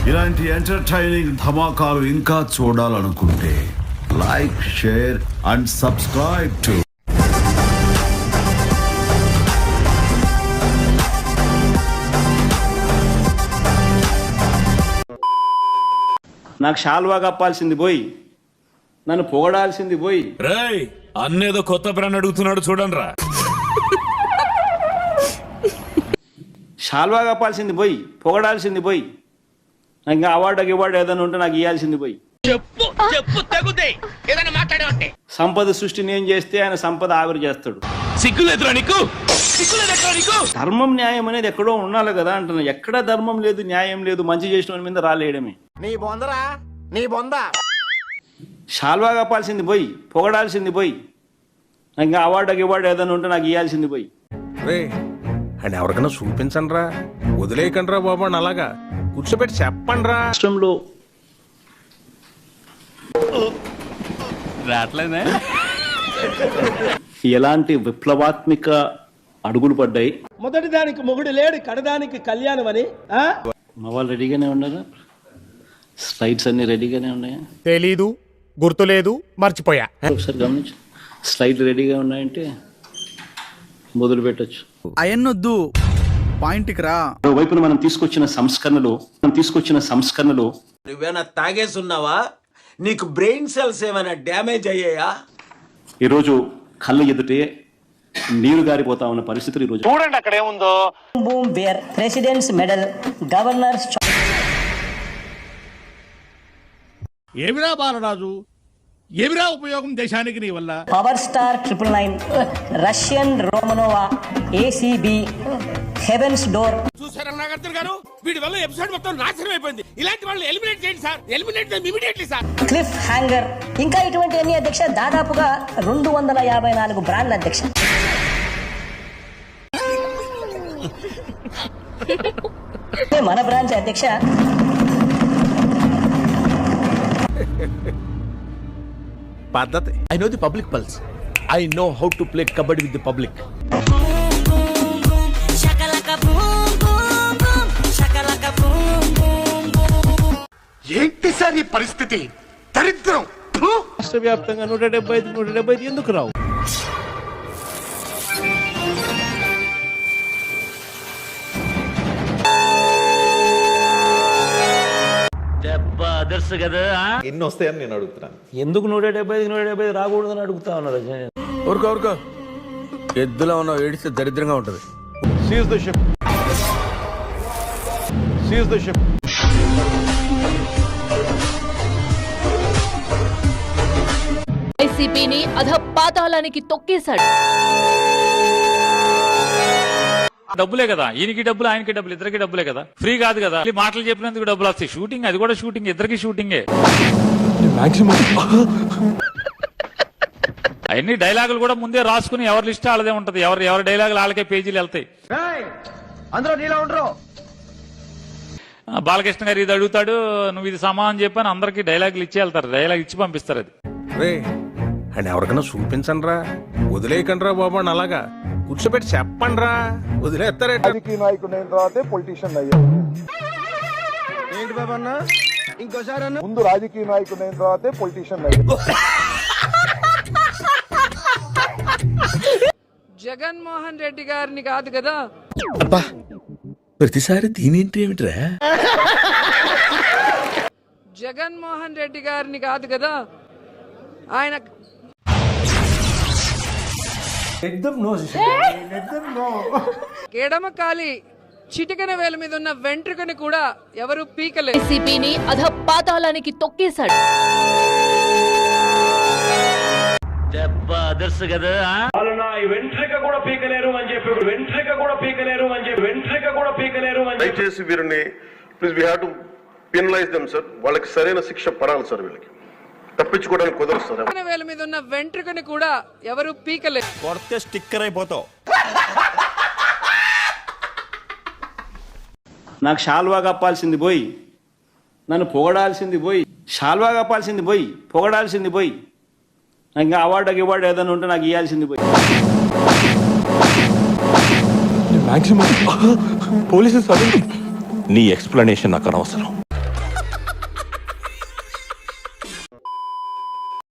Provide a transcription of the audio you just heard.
ఇలాంటి ఎంటర్టైనింగ్ ధమాకాలు ఇంకా చూడాలనుకుంటే like, share and subscribe to నాకు షాల్వా కప్పాల్సింది పోయి నన్ను పొగడాల్సింది పోయి రేయ్ అన్నేదో కొత్త బ్రాండ్ అడుగుతున్నాడు చూడండి రా. షాల్వా కప్పాల్సింది పోయి పొగడాల్సింది పోయి నాకు ఇంకా అవార్డు ఏదైనా ఉంటే నాకు ఇవ్వాల్సింది పోయి సంపద సృష్టి నేను చేస్తే ఆయన సంపద ఆవిరి చేస్తాడు. ధర్మం న్యాయం అనేది ఎక్కడో ఉండాలి కదా అంటున్నా. ఎక్కడ ధర్మం లేదు, న్యాయం లేదు, మంచి చేసిన మీద రాలేయడమే. షాల్వా కప్పాల్సింది పోయి పొగడాల్సింది పోయి నాకు ఇంకా అవార్డు ఏదైనా ఉంటే నాకు ఇవ్వాల్సింది పోయి. అండ్ ఎవరికైనా చూపించండి రా, వదిలేయకండి రా బాబు అని అలాగా కూర్చోబెట్టి చెప్పండి రా. రాష్ట్రంలో ఎలాంటి విప్లవాత్మక అడుగులు పడ్డాయి. మొదటి దానికి మొగుడు లేడు, కడదానికి కళ్యాణం అని. మా వాళ్ళు రెడీగానే ఉన్నారు, స్లైడ్స్ అన్ని రెడీగానే ఉన్నాయి. తెలీదు, గుర్తులేదు, మర్చిపోయా. ఒకసారి గమనించు, స్లైడ్ రెడీగా ఉన్నాయంటే మొదలు పెట్టచ్చు. అయన్నొద్దు, పాయింట్కి రా. వైపున మనం తీసుకొచ్చిన సంస్కరణలు నువ్వేనా తాగేసున్నావా? నీకు బ్రెయిన్ సెల్స్ ఏమైనా డ్యామేజ్ అయ్యాయా? ఈరోజు కళ్ళ ఎదుటే నీరు గారిపోతా ఉన్న పరిస్థితులు ఈరోజు చూడండి అక్కడ ఏముందో. Boom bear, presidents medal, governors. ఏమిరా బాలరాజు, ఏమిరా ఉపయోగం దేశానికి నీ వల్ల? Power star 999, Russian Romanova, ACB, heavens door. చూసారా నాగార్జున గారు, వీడి వల్ల ఎపిసోడ్ మొత్తం నాశనం అయిపోయింది. ఇలాంటి వాళ్ళని ఎలిమినేట్ చేయండి సార్, ఎలిమినేట్ చేయండి ఇమిడియట్లీ సార్. క్లిఫ్ హ్యాంగర్, ఇంకా ఇటువంటి అన్ని అధ్యక్ష దాదాపుగా 254 బ్రాండ్ల అధ్యక్ష. మన బ్రాంచ్ అధ్యక్ష పద్ధతి. I know the public pulse. I know how to play kabaddi with the public. ఏంటి సార్ ఈ పరిస్థితి? దరిద్రం. రాష్ట్ర వ్యాప్తంగా 175 ఎందుకు రావు? ఎన్ని వస్తాయని నేను అడుగుతున్నాను. ఎందుకు 175 రాకూడదని అడుగుతా ఉన్నారు. ఊరుకో ఎద్దులో ఉన్న ఏడిస్తే దరిద్రంగా ఉంటది. Seize the ship, seize the ship. వైసీపీని అధపాతాళానికి తొక్కేశాడు. డబ్బులే కదా, ఈయనకి డబ్బులు ఆయనకి డబ్బులు, ఇద్దరికి డబ్బులే కదా, ఫ్రీ కాదు కదా. మాటలు చెప్పినందుకు డబ్బులు వస్తాయి. షూటింగ్, అది కూడా షూటింగ్, ఇద్దరికి షూటింగే. అన్ని డైలాగులు కూడా ముందే రాసుకుని ఎవరి లిస్ట్ వాళ్ళదే ఉంటది. ఎవరి డైలాగులు వాళ్ళకే పేజీలు వెళ్తాయి. బాలకృష్ణ గారు ఇది అడుగుతాడు, నువ్వు ఇది సమానం చెప్పని అందరికి డైలాగులు ఇచ్చి వెళ్తారు, డైలాగ్ ఇచ్చి పంపిస్తారు. అది అండ్ ఎవరికైనా చూపించండి రా, వదిలేయకండి రా బాబు అని అలాగా కూర్చోబెట్టి చెప్పండి రా. వదిలేస్తారే. రాజకీయ నాయకుడు అయిన తర్వాతే పొలిటీషియన్ అయ్యాడు. ఏంటి బాబా అన్న, ఇంకోసారి అన్న. ముందు రాజకీయ నాయకుడు అయిన తర్వాతే పొలిటీషియన్ అయ్యాడు. జగన్మోహన్ రెడ్డి గారిని కాదు కదా. అబ్బా, ప్రతిసారి దీనేంటి ఏమిట్రా? జగన్మోహన్ రెడ్డి గారిని కాదు కదా, ఆయన ఎడమకాలి చిటికెన వేల మీద ఉన్న వెంట్రుకని కూడా ఎవరు పీకలేదు. వైసీపీని అధపాతాళానికి తొక్కేశాడు. దయచేసి వీరిని please we have to penalise them sir. వాళ్ళకి సరైన శిక్ష పడాలి సార్. వీళ్ళకి తప్పించుకోవడానికి కుదరదు సార్. వేల మీద ఉన్న వెంట్రుకని కూడా ఎవరు పీకలేదు. కొడితే స్టిక్కర్ అయిపోతావు. నాకు షాల్వా కప్పాల్సింది పోయి నన్ను పొగడాల్సింది పోయి, షాల్వా కప్పాల్సింది పోయి పొగడాల్సింది పోయి నాకు ఇంకా అవార్డు ఏదైనా ఉంటే నాకు ఇవ్వాల్సింది పోయి. పోలీసు నీ ఎక్స్ప్లెనేషన్ నాకు అనవసరం.